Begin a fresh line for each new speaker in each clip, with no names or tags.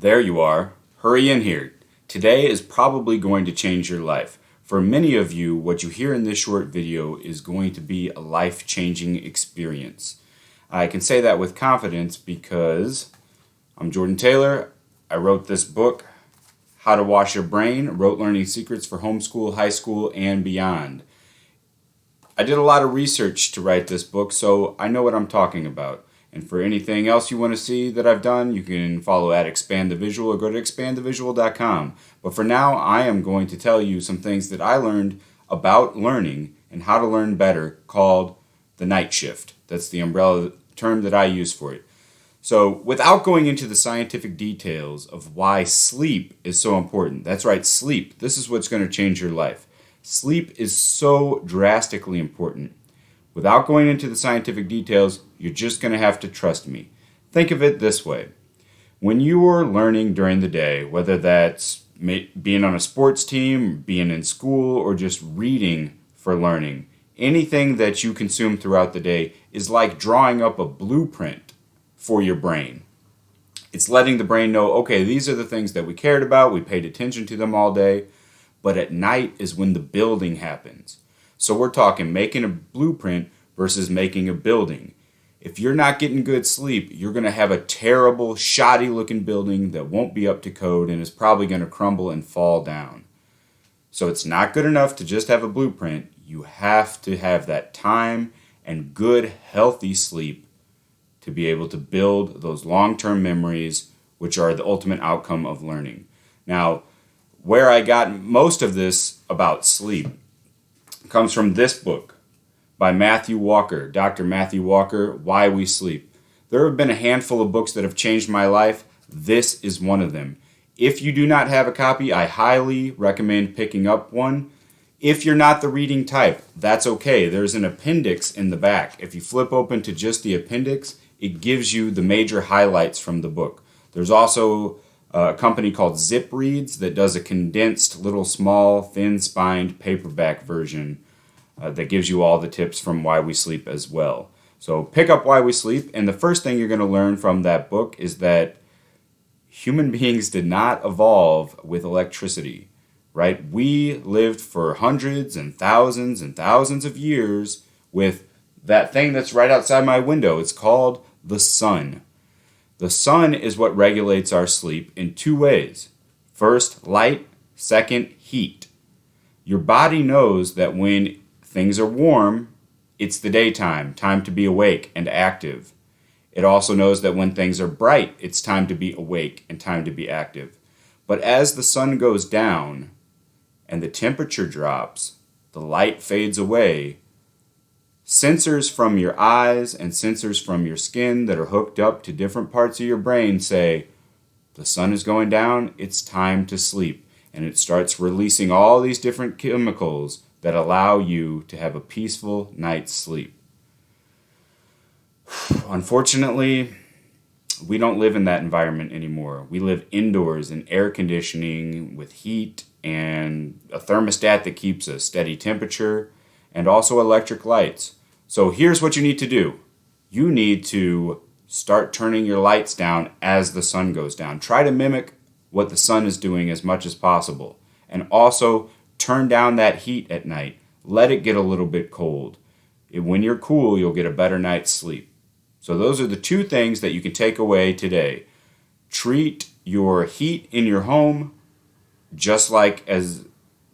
There you are. Hurry in here. Today is probably going to change your life. For many of you, what you hear in this short video is going to be a life-changing experience. I can say that with confidence because I'm Jordan Taylor. I wrote this book, How to Wash Your Brain, Rote Learning Secrets for Homeschool, High School, and Beyond. I did a lot of research to write this book, so I know what I'm talking about. And for anything else you want to see that I've done, you can follow at Expand the Visual or go to expandthevisual.com. But for now, I am going to tell you some things that I learned about learning and how to learn better called the night shift. That's the umbrella term that I use for it. So without going into the scientific details of why sleep is so important, that's right, sleep. This is what's going to change your life. Sleep is so drastically important. Without going into the scientific details, you're just going to have to trust me. Think of it this way. When you are learning during the day, whether that's being on a sports team, being in school, or just reading for learning, anything that you consume throughout the day is like drawing up a blueprint for your brain. It's letting the brain know, okay, these are the things that we cared about, we paid attention to them all day, but at night is when the building happens. So we're talking making a blueprint versus making a building. If you're not getting good sleep, you're going to have a terrible, shoddy looking building that won't be up to code and is probably going to crumble and fall down. So it's not good enough to just have a blueprint. You have to have that time and good, healthy sleep to be able to build those long-term memories, which are the ultimate outcome of learning. Now, where I got most of this about sleep comes from this book by Matthew Walker, Dr. Matthew Walker, Why We Sleep. There have been a handful of books that have changed my life. This is one of them. If you do not have a copy, I highly recommend picking up one. If you're not the reading type, that's okay. There's an appendix in the back. If you flip open to just the appendix, it gives you the major highlights from the book. There's also a company called Zip Reads that does a condensed, little, small, thin-spined paperback version that gives you all the tips from Why We Sleep as well. So pick up Why We Sleep, and the first thing you're going to learn from that book is that human beings did not evolve with electricity, right? We lived for hundreds and thousands of years with that thing that's right outside my window. It's called the sun. The sun is what regulates our sleep in two ways. First, light. Second, heat. Your body knows that when things are warm, it's the daytime, time to be awake and active. It also knows that when things are bright, it's time to be awake and time to be active. But as the sun goes down and the temperature drops, the light fades away, sensors from your eyes and sensors from your skin that are hooked up to different parts of your brain say, the sun is going down, it's time to sleep. And it starts releasing all these different chemicals that allow you to have a peaceful night's sleep. Unfortunately, we don't live in that environment anymore. We live indoors in air conditioning with heat and a thermostat that keeps a steady temperature and also electric lights. So here's what you need to do. You need to start turning your lights down as the sun goes down. Try to mimic what the sun is doing as much as possible. And also turn down that heat at night. Let it get a little bit cold. When you're cool, you'll get a better night's sleep. So those are the two things that you can take away today. Treat your heat in your home just like as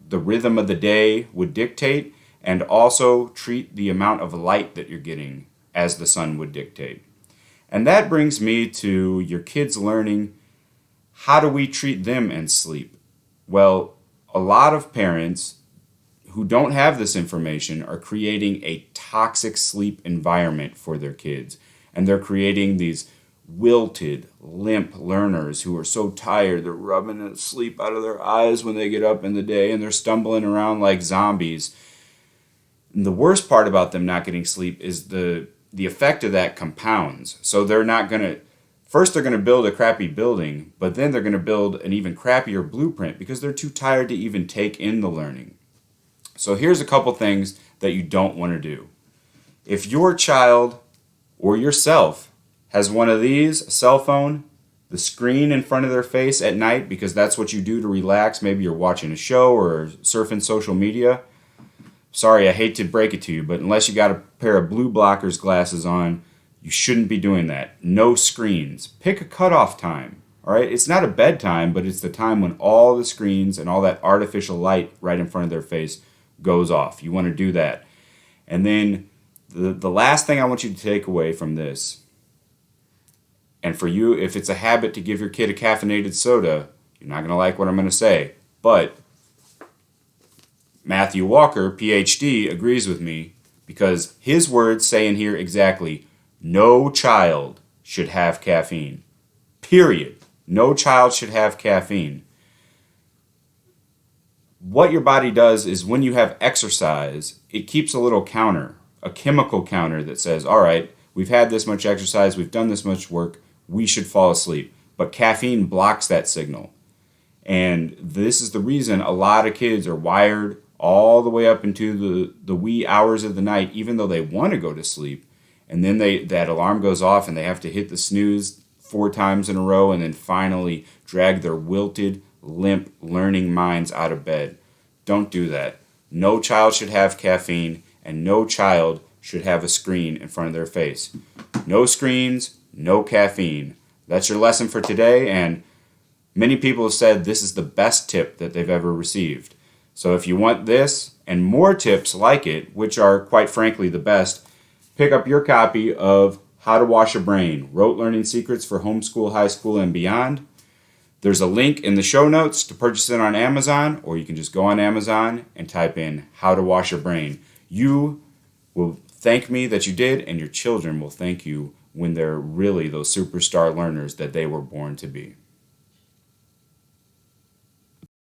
the rhythm of the day would dictate, and also treat the amount of light that you're getting as the sun would dictate. And that brings me to your kids learning, how do we treat them and sleep? Well, a lot of parents who don't have this information are creating a toxic sleep environment for their kids. And they're creating these wilted, limp learners who are so tired, they're rubbing the sleep out of their eyes when they get up in the day, and they're stumbling around like zombies. And the worst part about them not getting sleep is the effect of that compounds. So they're going to build a crappy building, but then they're going to build an even crappier blueprint because they're too tired to even take in the learning. So here's a couple things that you don't want to do. If your child or yourself has one of these, a cell phone, the screen in front of their face at night because that's what you do to relax. Maybe you're watching a show or surfing social media. Sorry, I hate to break it to you, but unless you got a pair of blue blockers glasses on, you shouldn't be doing that. No screens. Pick a cutoff time. All right, it's not a bedtime, but it's the time when all the screens and all that artificial light right in front of their face goes off. You want to do that. And then the last thing I want you to take away from this, and for you, if it's a habit to give your kid a caffeinated soda, you're not going to like what I'm going to say, but Matthew Walker, PhD, agrees with me because his words say in here exactly, no child should have caffeine. Period. No child should have caffeine. What your body does is when you have exercise, it keeps a little counter, a chemical counter that says, all right, we've had this much exercise, we've done this much work, we should fall asleep. But caffeine blocks that signal. And this is the reason a lot of kids are wired all the way up into the wee hours of the night, even though they want to go to sleep. And then that alarm goes off and they have to hit the snooze 4 times in a row and then finally drag their wilted, limp, learning minds out of bed. Don't do that. No child should have caffeine, and no child should have a screen in front of their face. No screens, no caffeine. That's your lesson for today, and many people have said this is the best tip that they've ever received. So if you want this and more tips like it, which are quite frankly the best, pick up your copy of How to Wash a Brain, Rote Learning Secrets for Homeschool, High School, and Beyond. There's a link in the show notes to purchase it on Amazon, or you can just go on Amazon and type in How to Wash a Brain. You will thank me that you did, and your children will thank you when they're really those superstar learners that they were born to be.